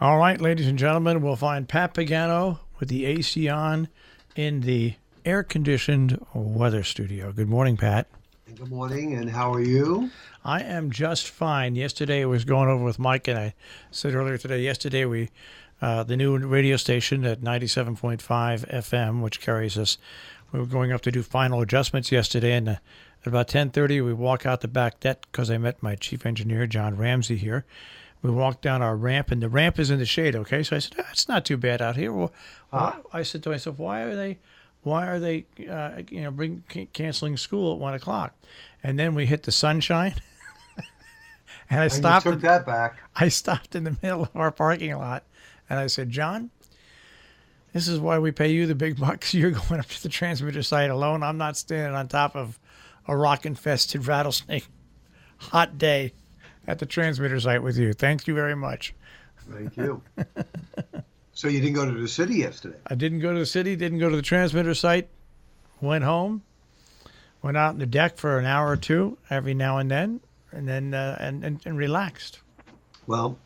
All right, ladies and gentlemen, we'll find Pat Pagano with the AC on in the air-conditioned weather studio. Good morning, Pat. Good morning, and how are you? I am just fine. Yesterday I was going over with Mike, and I said earlier today, the new radio station at 97.5 FM, which carries us, we were going up to do final adjustments yesterday, and at about 10:30 we walk out the back deck because I met my chief engineer, John Ramsey, here. We walked down our ramp, and the ramp is in the shade, okay? So I said, it's not too bad out here. Well, I said to myself, why are they canceling school at 1 o'clock? And then we hit the sunshine, and I stopped. You took that back. I stopped in the middle of our parking lot, and I said, John, this is why we pay you the big bucks. You're going up to the transmitter site alone. I'm not standing on top of a rock-infested rattlesnake hot day at the transmitter site with you. Thank you very much. Thank you. So you didn't go to the city yesterday? I didn't go to the city, didn't go to the transmitter site, went home, went out on the deck for an hour or two every now and then and relaxed. Well,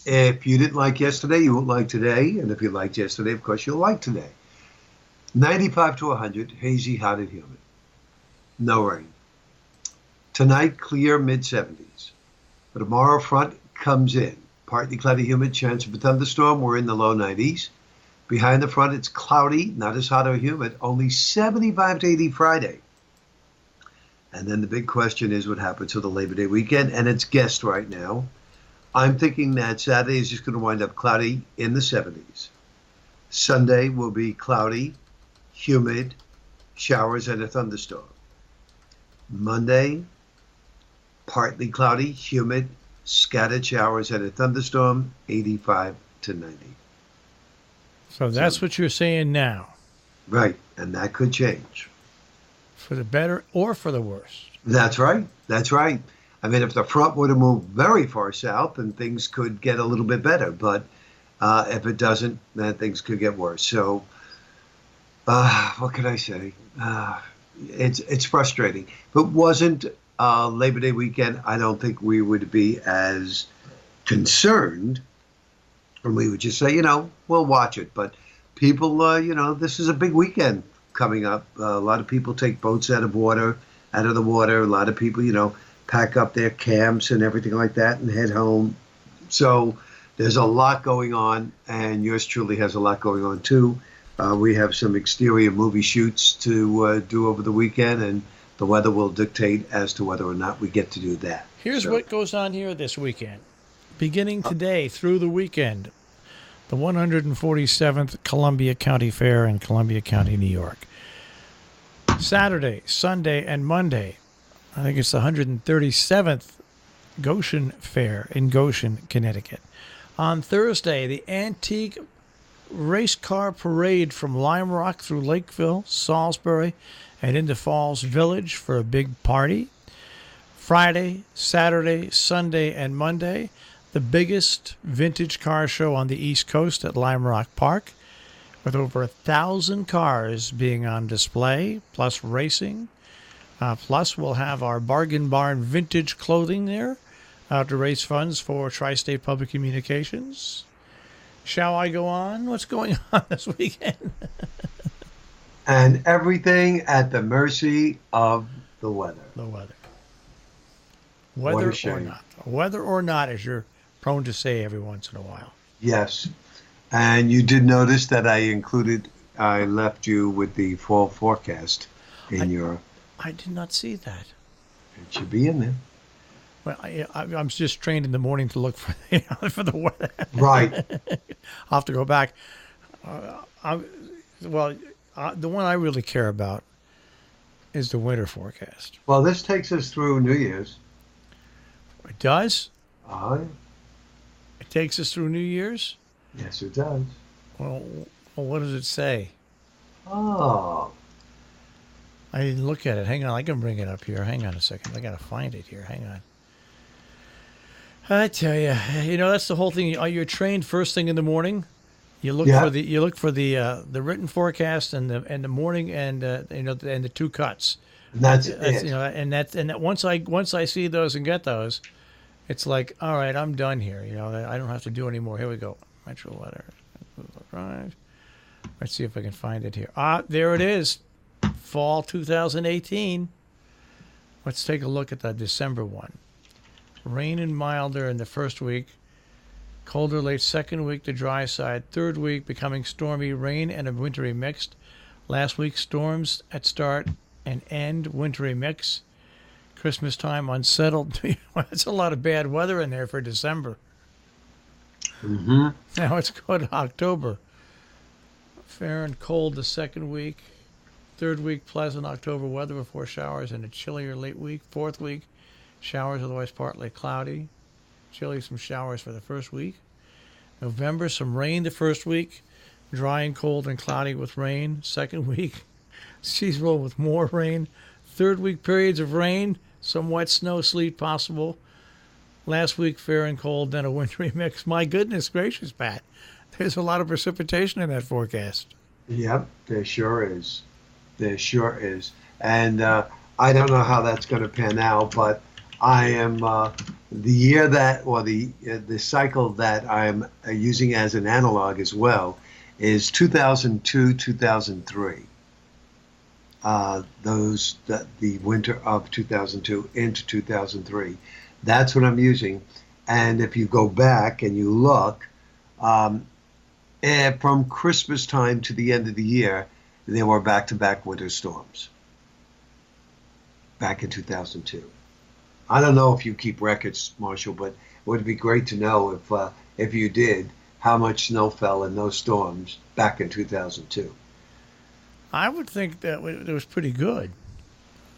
if you didn't like yesterday, you won't like today. And if you liked yesterday, of course, you'll like today. 95 to 100, hazy, hot, and humid. No rain. Tonight, clear, mid-70s. The tomorrow front comes in. Partly cloudy, humid, chance of a thunderstorm. We're in the low 90s. Behind the front, it's cloudy, not as hot or humid. Only 75 to 80 Friday. And then the big question is what happens to the Labor Day weekend, and it's guessed right now. I'm thinking that Saturday is just going to wind up cloudy in the 70s. Sunday will be cloudy, humid, showers, and a thunderstorm. Monday, partly cloudy, humid, scattered showers and a thunderstorm, 85 to 90. So that's what you're saying now. Right, and that could change. For the better or for the worse. That's right. That's right. I mean, if the front were to move very far south, then things could get a little bit better. But if it doesn't, then things could get worse. So what can I say? It's frustrating. If it wasn't Labor Day weekend, I don't think we would be as concerned. And we would just say, we'll watch it. But people, this is a big weekend coming up. A lot of people take boats out of the water. A lot of people, pack up their camps and everything like that and head home. So there's a lot going on, and yours truly has a lot going on, too. We have some exterior movie shoots to do over the weekend, and the weather will dictate as to whether or not we get to do that. Here's what goes on here this weekend. Beginning today through the weekend, the 147th Columbia County Fair in Columbia County, New York. Saturday, Sunday, and Monday, I think it's the 137th Goshen Fair in Goshen, Connecticut. On Thursday, the Antique Race Car Parade from Lime Rock through Lakeville, Salisbury, and into Falls Village for a big party. Friday, Saturday, Sunday, and Monday, the biggest vintage car show on the East Coast at Lime Rock Park, with over 1,000 cars being on display, plus racing. Plus, we'll have our Bargain Barn vintage clothing there to raise funds for Tri-State Public Communications. Shall I go on? What's going on this weekend? And everything at the mercy of the weather. The weather. Weather or not. Weather or not, as you're prone to say every once in a while. Yes. And you did notice that I left you with the fall forecast in your... I did not see that. It should be in there. Well, I'm just trained in the morning to look for the weather. Right. I'll have to go back. The one I really care about is the winter forecast. Well, this takes us through New Year's. It does? Yeah. It takes us through New Year's? Yes, it does. Well, what does it say? Oh. I didn't look at it. Hang on, I can bring it up here. Hang on a second. I got to find it here. Hang on. I tell you, that's the whole thing. You're trained first thing in the morning. You look for the written forecast and the morning and the two cuts. And that's it. And that once I see those and get those, It's like, all right, I'm done here. You know, I don't have to do any more. Here we go. Metro weather. Right. Let's see if I can find it here. Ah, there it is. Fall 2018. Let's take a look at the December one. Rain and milder in the first week. Colder late second week, the dry side. Third week, becoming stormy, rain and a wintry mixed. Last week, storms at start and end, wintry mix. Christmas time, unsettled. That's a lot of bad weather in there for December. Mm-hmm. Now it's go to October. Fair and cold the second week. Third week, pleasant October weather before showers and a chillier late week. Fourth week, showers, otherwise partly cloudy. Chilly, some showers for the first week. November, some rain the first week. Dry and cold and cloudy with rain. Second week, seasonal with more rain. Third week, periods of rain. Some wet snow, sleet possible. Last week, fair and cold, then a wintry mix. My goodness gracious, Pat. There's a lot of precipitation in that forecast. Yep, there sure is. There sure is. And I don't know how that's going to pan out, but I am the year that, or the cycle that I'm using as an analog as well is 2002, 2003. The winter of 2002 into 2003. That's what I'm using. And if you go back and you look, from Christmas time to the end of the year, there were back-to-back winter storms back in 2002. I don't know if you keep records, Marshall, but it would be great to know if you did, how much snow fell in those storms back in 2002. I would think that it was pretty good.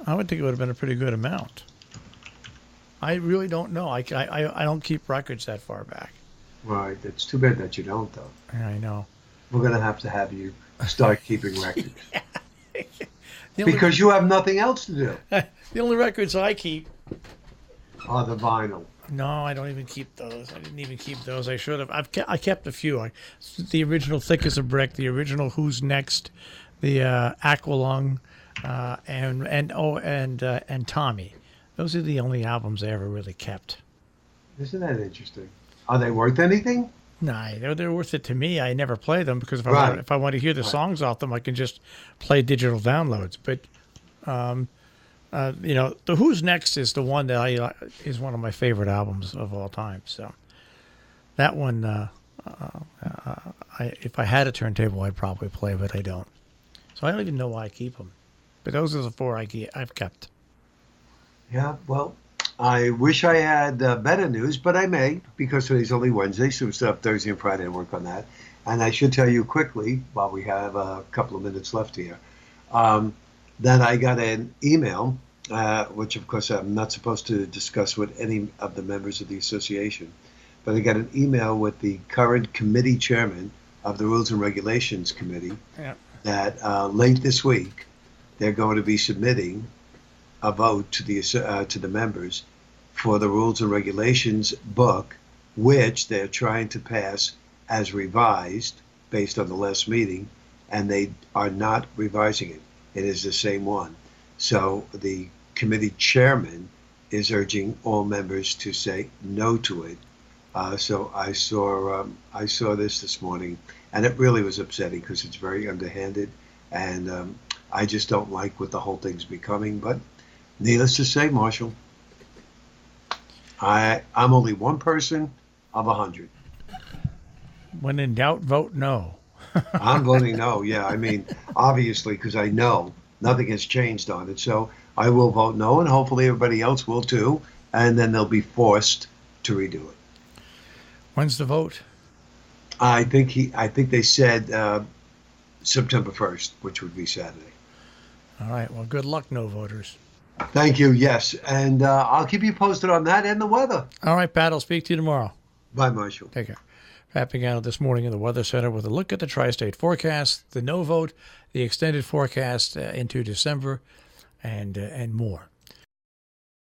I would think it would have been a pretty good amount. I really don't know. I don't keep records that far back. Right. It's too bad that you don't, though. Yeah, I know. We're going to have you start keeping records. Only, because you have nothing else to do. The only records I keep are the vinyl. No, I don't even keep those. I didn't even keep those. I should have. I kept a few. The original Thick as a Brick, the original Who's Next, the Aqualung, and Tommy. Those are the only albums I ever really kept. Isn't that interesting? Are they worth anything? No, they're worth it to me. I never play them because if I want to hear the songs off them, I can just play digital downloads. But the Who's Next is the one that is one of my favorite albums of all time. So that one, if I had a turntable, I'd probably play, but I don't. So I don't even know why I keep them. But those are the four I've kept. Yeah, well, I wish I had better news, but I may, because today's only Wednesday, so we still have Thursday and Friday to work on that. And I should tell you quickly, while we have a couple of minutes left here, that I got an email, which of course I'm not supposed to discuss with any of the members of the association, but I got an email with the current committee chairman of the Rules and Regulations Committee that late this week they're going to be submitting a vote to the members for the Rules and Regulations book, which they're trying to pass as revised based on the last meeting, and they are not revising it. It is the same one. So the committee chairman is urging all members to say no to it. So I saw this morning, and it really was upsetting because it's very underhanded, and I just don't like what the whole thing's becoming. But needless to say, Marshall, I'm only one person of 100. When in doubt, vote no. I'm voting no. Yeah, I mean, obviously, because I know nothing has changed on it. So I will vote no, and hopefully everybody else will too. And then they'll be forced to redo it. When's the vote? I think they said September 1st, which would be Saturday. All right. Well, good luck, no voters. Thank you. Yes, and I'll keep you posted on that and the weather. All right, Pat. I'll speak to you tomorrow. Bye, Marshall. Take care. Pat Pagano this morning in the Weather Center with a look at the tri-state forecast, the no vote, the extended forecast into December, and more.